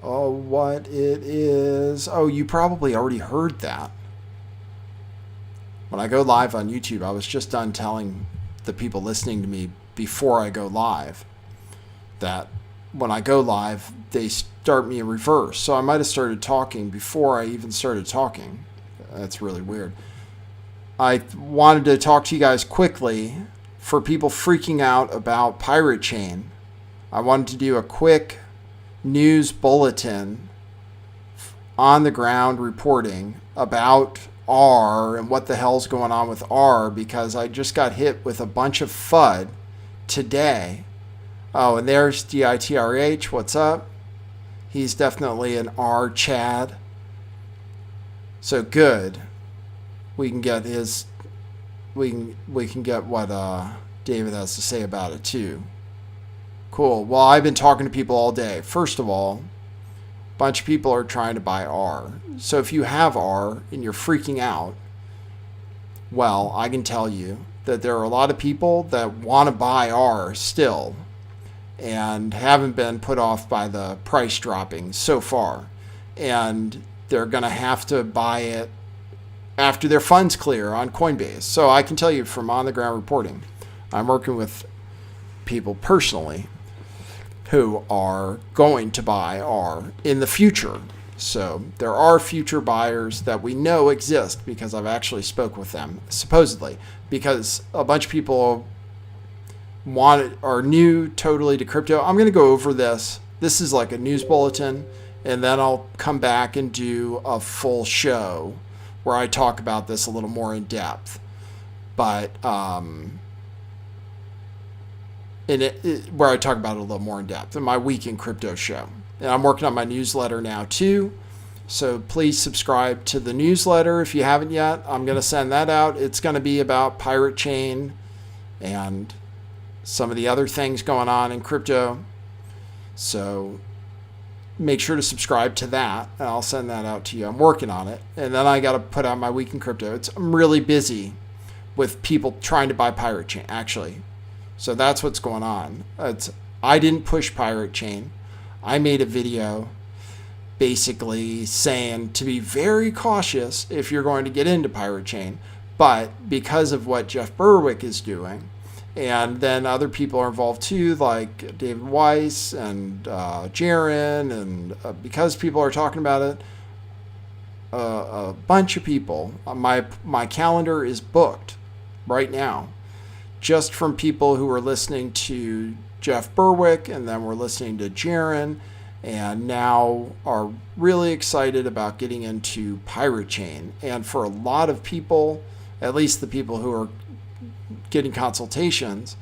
Oh, what it is. Oh, you probably already heard that. When I go live on YouTube, I was just done telling the people listening to me before I go live that when I go live, they start me in reverse. So I might have started talking before I even started talking. That's really weird. I wanted to talk to you guys quickly for people freaking out about Pirate Chain. I wanted to do a quick news bulletin on the ground reporting about ARRR and what the hell's going on with ARRR, because I just got hit with a bunch of FUD today. Oh, and there's DITRH. What's up? He's definitely an R Chad. So good. We can get his. We can get what David has to say about it too. Cool. Well, I've been talking to people all day. First of all, a bunch of people are trying to buy ARRR. So if you have ARRR and you're freaking out, well, I can tell you that there are a lot of people that want to buy ARRR still and haven't been put off by the price dropping so far. And they're going to have to buy it after their funds clear on Coinbase. So I can tell you from on-the-ground reporting, I'm working with people personally who are going to buy ARRR in the future. So there are future buyers that we know exist because I've actually spoke with them, supposedly, because a bunch of people are new totally to crypto. I'm going to go over this. This is like a news bulletin, and then I'll come back and do a full show where I talk about this a little more in depth. But where I talk about it a little more in depth in my Week in Crypto show. And I'm working on my newsletter now too. So please subscribe to the newsletter if you haven't yet. I'm going to send that out. It's going to be about Pirate Chain and some of the other things going on in crypto. So make sure to subscribe to that, and I'll send that out to you. I'm working on it. And then I got to put out my Week in Crypto. I'm really busy with people trying to buy Pirate Chain, actually. So that's what's going on. I didn't push Pirate Chain. I made a video basically saying to be very cautious if you're going to get into Pirate Chain. But because of what Jeff Berwick is doing, and then other people are involved too, like David Weiss and Jaron, and because people are talking about it, a bunch of people, my calendar is booked right now, just from people who are listening to Jeff Berwick, and then we're listening to Jaron, and now are really excited about getting into Pirate Chain. And for a lot of people, at least the people who are getting consultations,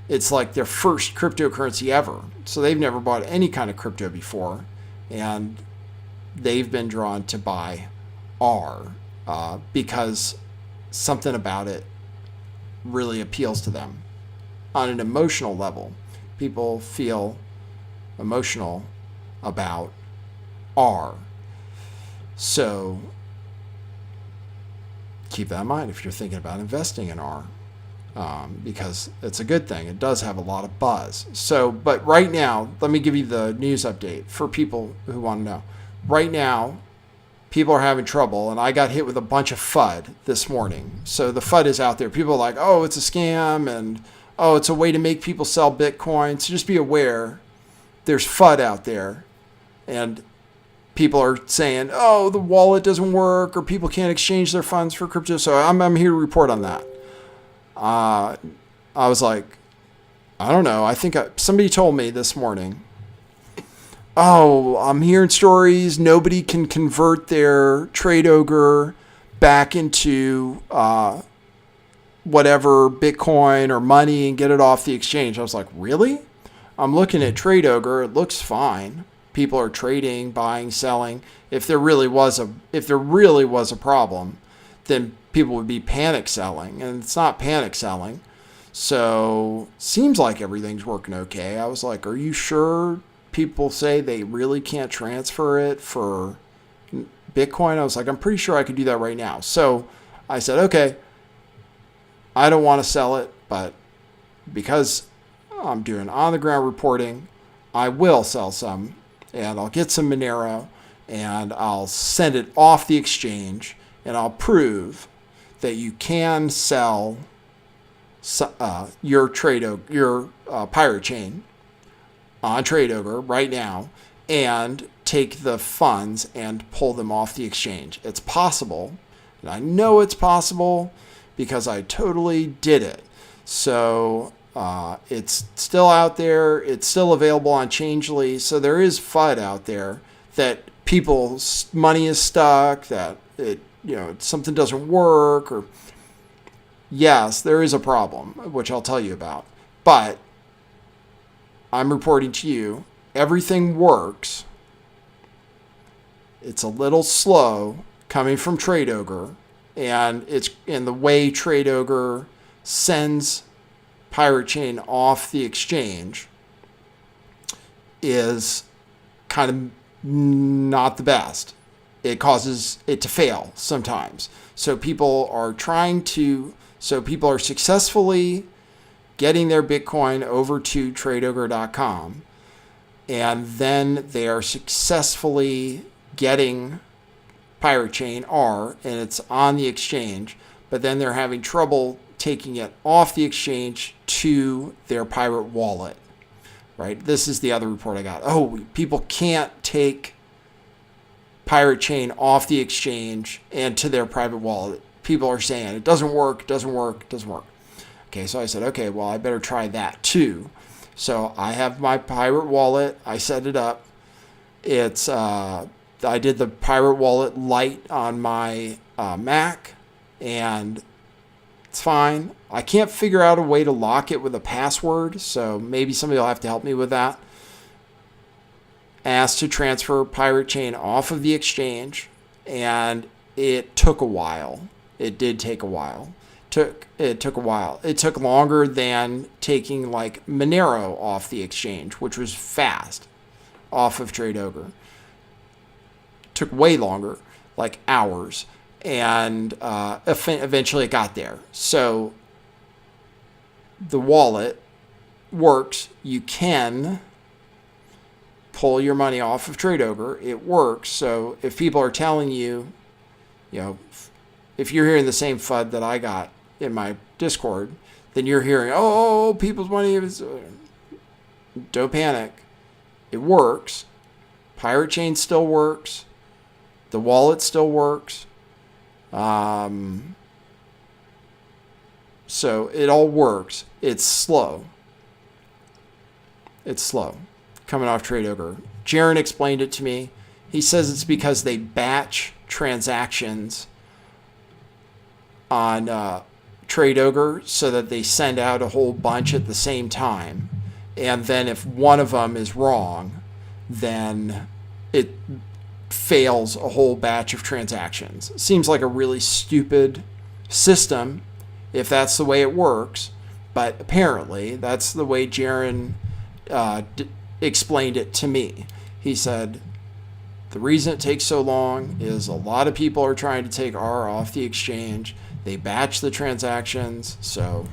it's like their first cryptocurrency ever. So they've never bought any kind of crypto before, and they've been drawn to buy ARRR because something about it really appeals to them on an emotional level. People feel emotional about ARRR. So keep that in mind if you're thinking about investing in ARRR. Because it's a good thing. It does have a lot of buzz. So, but right now, let me give you the news update for people who want to know. Right now, people are having trouble, and I got hit with a bunch of FUD this morning. So the FUD is out there. People are like, oh, it's a scam, and oh, it's a way to make people sell Bitcoin. So just be aware, there's FUD out there, and people are saying, oh, the wallet doesn't work, or people can't exchange their funds for crypto. So I'm here to report on that. I was like, I don't know. I think somebody told me this morning, oh, I'm hearing stories. Nobody can convert their TradeOgre back into whatever Bitcoin or money and get it off the exchange. I was like, really? I'm looking at TradeOgre. It looks fine. People are trading, buying, selling. If there really was a problem, then people would be panic selling, and it's not panic selling. So seems like everything's working okay. I was like, are you sure? People say they really can't transfer it for Bitcoin. I was like, I'm pretty sure I could do that right now. So I said, okay, I don't want to sell it, but because I'm doing on the ground reporting, I will sell some. and I'll get some Monero, and I'll send it off the exchange, and I'll prove that you can sell your pirate chain on TradeOgre right now and take the funds and pull them off the exchange. It's possible, and I know it's possible because I totally did it. So it's still out there. It's still available on Changelly. So there is FUD out there that people's money is stuck, that something doesn't work, or yes, there is a problem, which I'll tell you about. But I'm reporting to you, everything works. It's a little slow coming from TradeOgre, and it's in the way TradeOgre sends Pirate Chain off the exchange is kind of not the best. It causes it to fail sometimes. So people are successfully getting their Bitcoin over to TradeOgre.com, and then they are successfully getting Pirate Chain R, and it's on the exchange, but then they're having trouble taking it off the exchange to their pirate wallet, right? This is the other report I got. Oh, people can't take Pirate Chain off the exchange and to their private wallet. People are saying it doesn't work. Okay, so I said, okay, well, I better try that too. So I have my pirate wallet. I set it up. I did the pirate wallet Lite on my Mac, and it's fine. I can't figure out a way to lock it with a password, so maybe somebody will have to help me with that. Asked to transfer Pirate Chain off of the exchange, and it took a while. It did take a while. It took a while. It took longer than taking like Monero off the exchange, which was fast off of TradeOgre. Took way longer, like hours, and eventually it got there. So the wallet works. You can pull your money off of TradeOgre. It works. So if people are telling you, if you're hearing the same FUD that I got in my Discord, then you're hearing, oh, people's money is... Don't panic. It works. Pirate Chain still works. The wallet still works. So it all works. It's slow. Coming off TradeOgre. Jaron explained it to me. He says it's because they batch transactions on TradeOgre so that they send out a whole bunch at the same time. And then if one of them is wrong, then it fails a whole batch of transactions. Seems like a really stupid system if that's the way it works, but apparently that's the way Jaron explained it to me. He said the reason it takes so long is a lot of people are trying to take R off the exchange. They batch the transactions, so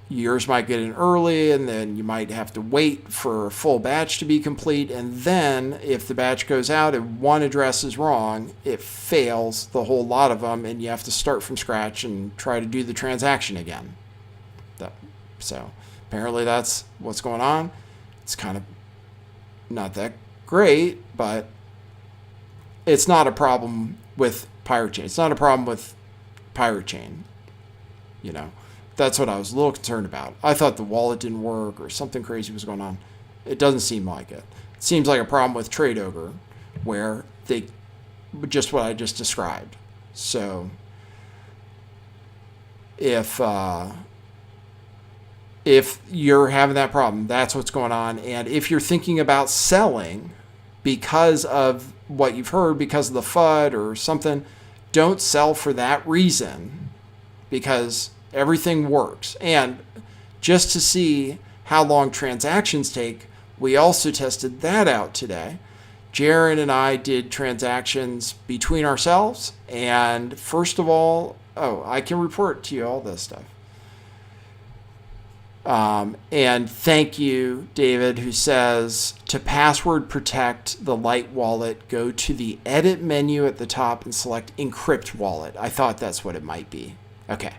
yours might get in early, and then you might have to wait for a full batch to be complete. And then if the batch goes out and one address is wrong, it fails the whole lot of them, and you have to start from scratch and try to do the transaction again. So apparently that's what's going on. It's kind of not that great, but it's not a problem with Pirate Chain. It's not a problem with Pirate Chain, That's what I was a little concerned about. I thought the wallet didn't work or something crazy was going on. It doesn't seem like it. It seems like a problem with TradeOgre, where just what I just described. So if you're having that problem, that's what's going on. And if you're thinking about selling because of what you've heard, because of the FUD or something, don't sell for that reason, because everything works. And just to see how long transactions take, we also tested that out today. Jaron and I did transactions between ourselves. And first of all, I can report to you all this stuff. And thank you, David, who says, to password protect the Lite wallet, go to the edit menu at the top and select encrypt wallet. I thought that's what it might be. Okay,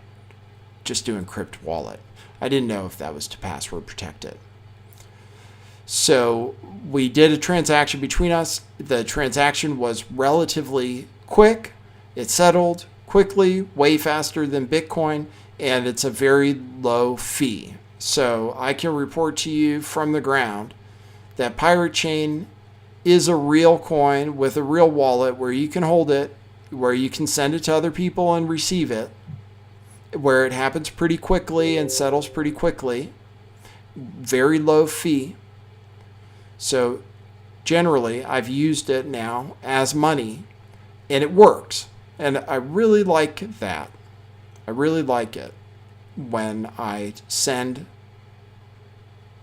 just do encrypt wallet. I didn't know if that was to password protect it. So we did a transaction between us. The transaction was relatively quick. It settled quickly, way faster than Bitcoin, and it's a very low fee. So I can report to you from the ground that Pirate Chain is a real coin with a real wallet where you can hold it, where you can send it to other people and receive it, where it happens pretty quickly and settles pretty quickly. Very low fee. So generally, I've used it now as money, and it works. And I really like that. I really like it when I send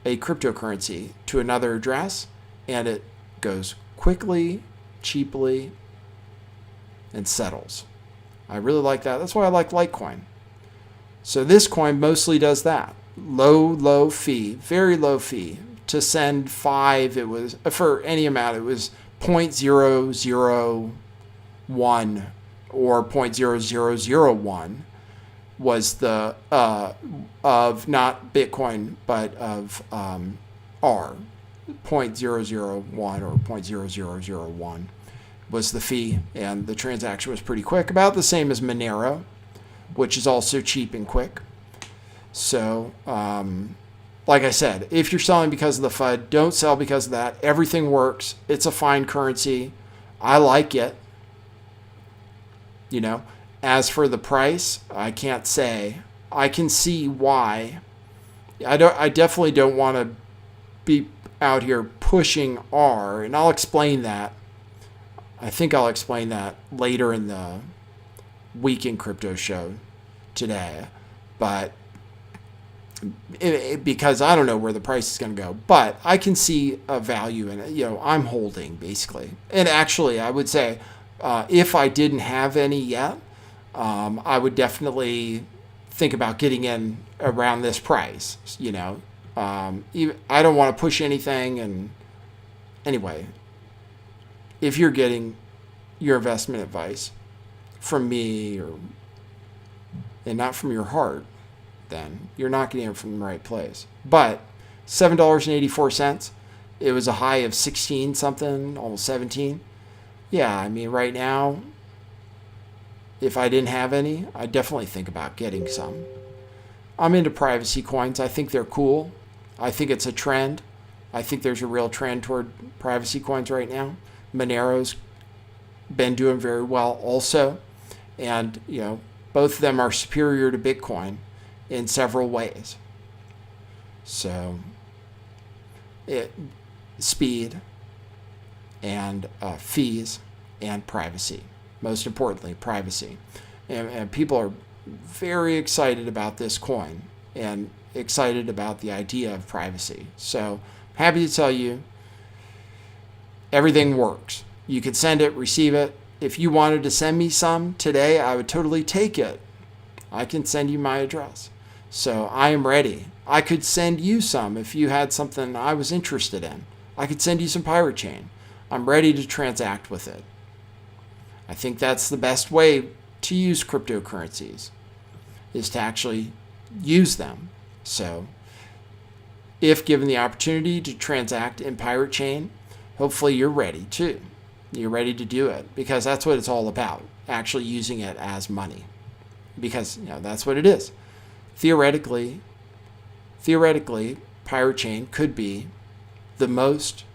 a cryptocurrency to another address and it goes quickly, cheaply, and settles. I really like that. That's why I like Litecoin. So this coin mostly does that. Low fee, very low fee. To send 5, it was, for any amount, it was 0.001 or 0.0001 was the, of not Bitcoin, but of R. 0.001 or 0.0001 was the fee, and the transaction was pretty quick, about the same as Monero, which is also cheap and quick. So, like I said, if you're selling because of the FUD, don't sell because of that. Everything works. It's a fine currency. I like it. You know, as for the price, I can't say. I can see why. I definitely don't want to be out here pushing R, and I'll explain that. I think I'll explain that later in the Week in Crypto show today. But because I don't know where the price is going to go, but I can see a value in it. You know, I'm holding basically. And actually, I would say if I didn't have any yet, I would definitely think about getting in around this price. You know, I don't want to push anything. And anyway, if you're getting your investment advice from me and not from your heart, then you're not getting it from the right place. But $7.84, it was a high of 16 something, almost 17. Yeah, I mean, right now, if I didn't have any, I'd definitely think about getting some. I'm into privacy coins. I think they're cool. I think it's a trend. I think there's a real trend toward privacy coins right now. Monero's been doing very well also. And, you know, both of them are superior to Bitcoin in several ways. So, speed and fees and privacy. Most importantly, privacy. And people are very excited about this coin and excited about the idea of privacy. So, happy to tell you, everything works. You could send it, receive it. If you wanted to send me some today, I would totally take it. I can send you my address. So I am ready. I could send you some if you had something I was interested in. I could send you some Pirate Chain. I'm ready to transact with it. I think that's the best way to use cryptocurrencies, is to actually use them. So if given the opportunity to transact in Pirate Chain, hopefully you're ready too. You're ready to do it, because that's what it's all about, actually using it as money. Because, you know, that's what it is. Theoretically, Pirate Chain could be the most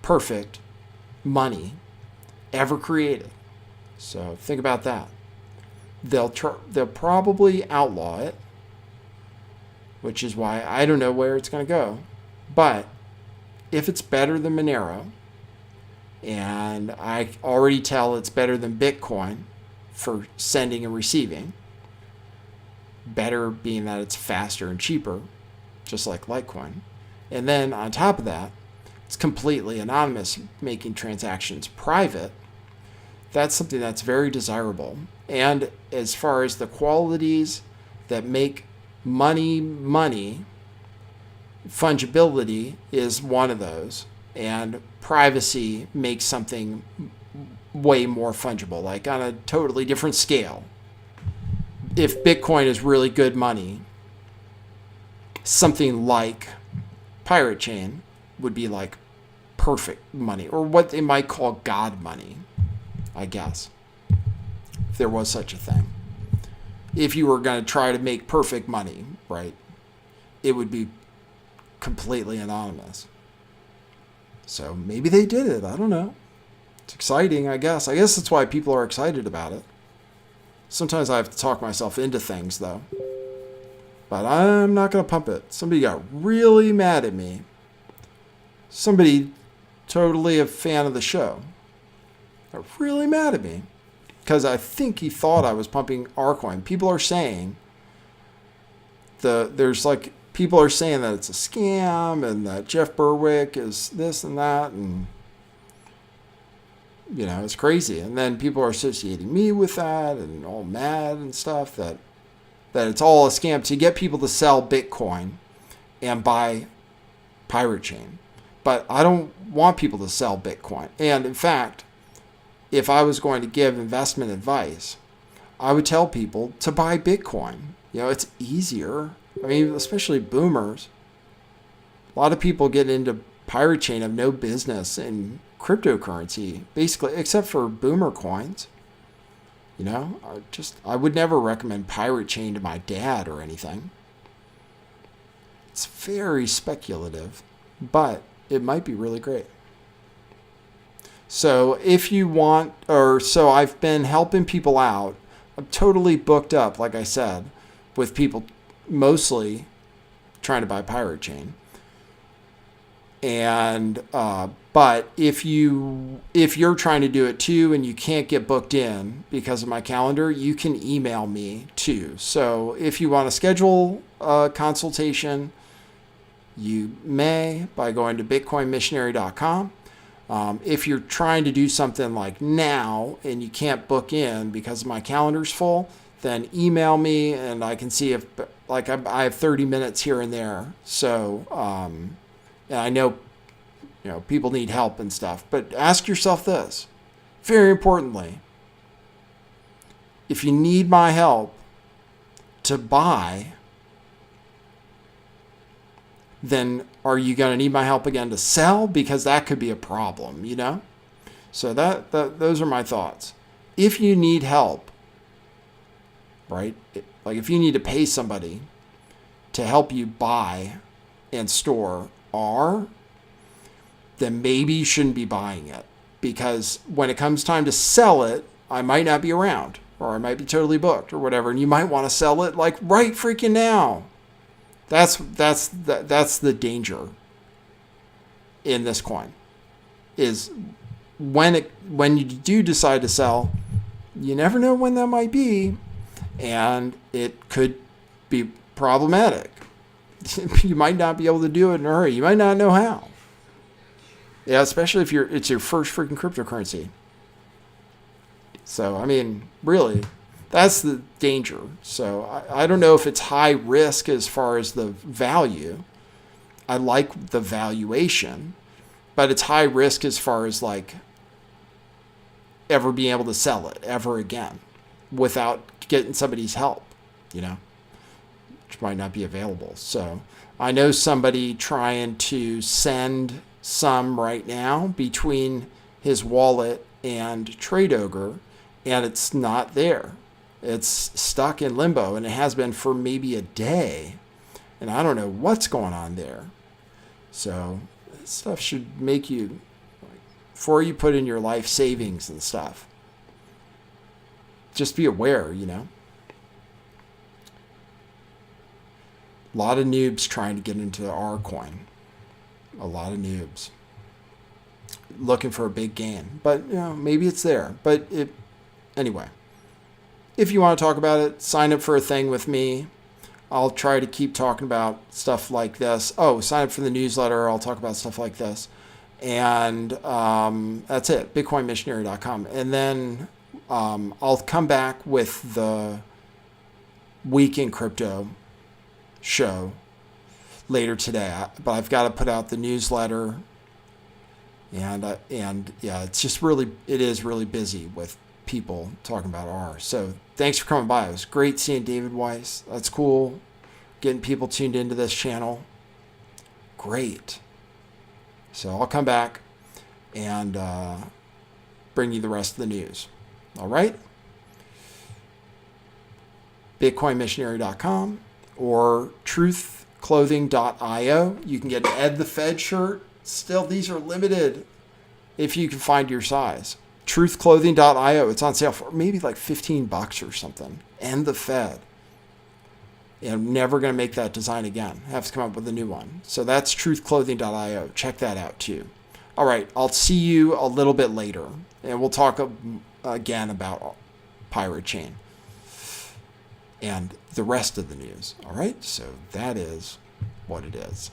perfect money ever created. So think about that. They'll probably outlaw it, which is why I don't know where it's going to go. But if it's better than Monero, and I already tell it's better than Bitcoin for sending and receiving, better being that it's faster and cheaper, just like Litecoin. And then on top of that, it's completely anonymous, making transactions private. That's something that's very desirable. And as far as the qualities that make money, Fungibility is one of those, and privacy makes something way more fungible, like on a totally different scale. If Bitcoin is really good money, something like Pirate Chain would be like perfect money, or what they might call God money, I guess, if there was such a thing. If you were going to try to make perfect money, right, it would be completely anonymous. So maybe they did it. I don't know. It's exciting, I guess. I guess that's why people are excited about it. Sometimes I have to talk myself into things, though. But I'm not going to pump it. Somebody got really mad at me. Somebody totally a fan of the show got really mad at me because I think he thought I was pumping ARRR. People are saying people are saying that it's a scam and that Jeff Berwick is this and that, and it's crazy. And then people are associating me with that and all mad and stuff that it's all a scam to get people to sell Bitcoin and buy Pirate Chain. But I don't want people to sell Bitcoin. And in fact, if I was going to give investment advice, I would tell people to buy Bitcoin. It's easier. I mean, especially boomers. A lot of people get into Pirate Chain have no business in cryptocurrency, basically, except for boomer coins. I would never recommend Pirate Chain to my dad or anything. It's very speculative, but it might be really great. So if you want, so I've been helping people out. I'm totally booked up, like I said, with people mostly trying to buy Pirate Chain. And but if you're trying to do it too and you can't get booked in because of my calendar, you can email me too. So if you want to schedule a consultation, you may by going to bitcoinmissionary.com. If you're trying to do something like now and you can't book in because my calendar's full, then email me and I can see if I have 30 minutes here and there. So and I know people need help and stuff, but ask yourself this, very importantly, if you need my help to buy, then are you going to need my help again to sell? Because that could be a problem, So those are my thoughts. If you need help, right? Like if you need to pay somebody to help you buy and store ARRR, then maybe you shouldn't be buying it. Because when it comes time to sell it, I might not be around, or I might be totally booked or whatever, and you might want to sell it like right freaking now. That's the danger in this coin, is when you do decide to sell, you never know when that might be, and it could be problematic. You might not be able to do it in a hurry. You might not know how. Yeah, especially if it's your first freaking cryptocurrency. So, I mean, really, that's the danger. So I don't know if it's high risk as far as the value. I like the valuation, but it's high risk as far as like ever being able to sell it ever again without getting somebody's help, which might not be available. So I know somebody trying to send some right now between his wallet and TradeOgre, and it's not there. It's stuck in limbo, and it has been for maybe a day, and I don't know what's going on there. So this stuff should make you, before you put in your life savings and stuff, just be aware, A lot of noobs trying to get into the ARRR coin. A lot of noobs looking for a big gain, but maybe it's there. But anyway, if you want to talk about it, sign up for a thing with me. I'll try to keep talking about stuff like this. Oh, sign up for the newsletter. I'll talk about stuff like this, and that's it. BitcoinMissionary.com, and then I'll come back with the Week in Crypto show later today. But I've got to put out the newsletter, and yeah, it is really busy with people talking about ARRR. So thanks for coming by. It was great seeing David Weiss. That's cool. Getting people tuned into this channel. Great. So I'll come back and bring you the rest of the news. All right? BitcoinMissionary.com or truthclothing.io. You can get an Ed the Fed shirt. Still, these are limited if you can find your size. Truthclothing.io. It's on sale for maybe like $15 or something. And the Fed. And I'm never going to make that design again. I have to come up with a new one. So that's truthclothing.io. Check that out too. All right. I'll see you a little bit later. And we'll talk again about Pirate Chain and the rest of the news. All right. So that is what it is.